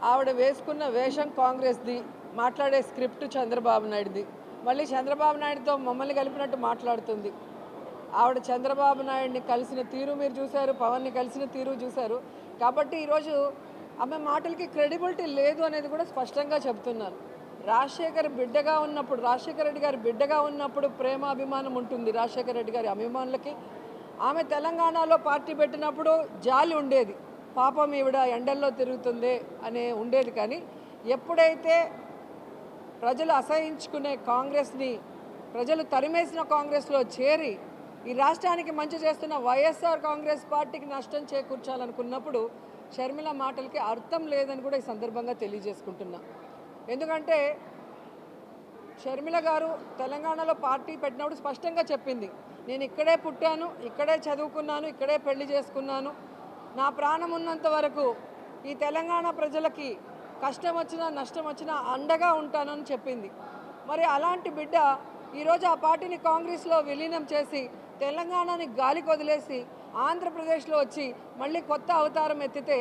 ఆవిడ వేసుకున్న వేషం కాంగ్రెస్ది, మాట్లాడే స్క్రిప్ట్ చంద్రబాబు నాయుడుది. మళ్ళీ చంద్రబాబు నాయుడుతో మమ్మల్ని కలిపినట్టు మాట్లాడుతుంది. ఆవిడ చంద్రబాబు నాయుడిని కలిసిన తీరు మీరు చూశారు, పవన్ని కలిసిన తీరు చూశారు. కాబట్టి ఈరోజు ఆమె మాటలకి క్రెడిబిలిటీ లేదు అనేది కూడా స్పష్టంగా చెప్తున్నాను. రాజశేఖర్ రెడ్డి గారి బిడ్డగా ఉన్నప్పుడు ప్రేమ అభిమానం ఉంటుంది రాజశేఖర్ రెడ్డి గారి అభిమానులకి. ఆమె తెలంగాణలో పార్టీ పెట్టినప్పుడు జాలి ఉండేది, పాపం ఈవిడ ఎండల్లో తిరుగుతుంది అనే ఉండేది. కానీ ఎప్పుడైతే ప్రజలు అసహించుకునే కాంగ్రెస్ని, ప్రజలు తరిమేసిన కాంగ్రెస్లో చేరి ఈ రాష్ట్రానికి మంచి చేస్తున్న వైఎస్ఆర్ కాంగ్రెస్ పార్టీకి నష్టం చేకూర్చాలనుకున్నప్పుడు షర్మిల మాటలకి అర్థం లేదని కూడా ఈ సందర్భంగా తెలియజేసుకుంటున్నా. ఎందుకంటే షర్మిల గారు తెలంగాణలో పార్టీ పెట్టినప్పుడు స్పష్టంగా చెప్పింది, నేను ఇక్కడే పుట్టాను, ఇక్కడే చదువుకున్నాను, ఇక్కడే పెళ్లి చేసుకున్నాను, నా ప్రాణం ఉన్నంత వరకు ఈ తెలంగాణ ప్రజలకి కష్టం వచ్చినా నష్టం వచ్చినా అండగా ఉంటానని చెప్పింది. మరి అలాంటి బిడ్డ ఈరోజు ఆ పార్టీని కాంగ్రెస్లో విలీనం చేసి తెలంగాణని గాలికి వదిలేసి ఆంధ్రప్రదేశ్లో వచ్చి మళ్ళీ కొత్త అవతారం ఎత్తితే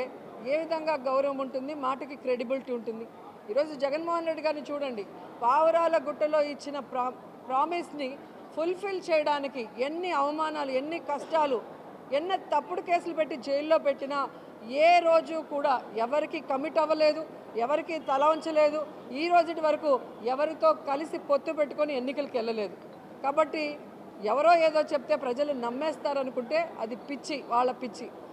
ఏ విధంగా గౌరవం ఉంటుంది, మాటకి క్రెడిబిలిటీ ఉంటుంది? ఈరోజు జగన్మోహన్ రెడ్డి గారిని చూడండి, పావురాల గుట్టలో ఇచ్చిన ప్రామిస్ని ఫుల్ఫిల్ చేయడానికి ఎన్ని అవమానాలు, ఎన్ని కష్టాలు, ఎన్ని తప్పుడు కేసులు పెట్టి జైల్లో పెట్టినా ఏ రోజు కూడా ఎవరికి కమిట్ అవ్వలేదు, ఎవరికి తల ఉంచలేదు. ఈ రోజుటి వరకు ఎవరితో కలిసి పొత్తు పెట్టుకొని ఎన్నికలకు వెళ్ళలేదు. కాబట్టి ఎవరో ఏదో చెప్తే ప్రజలు నమ్మేస్తారనుకుంటే అది పిచ్చి, వాళ్ళ పిచ్చి.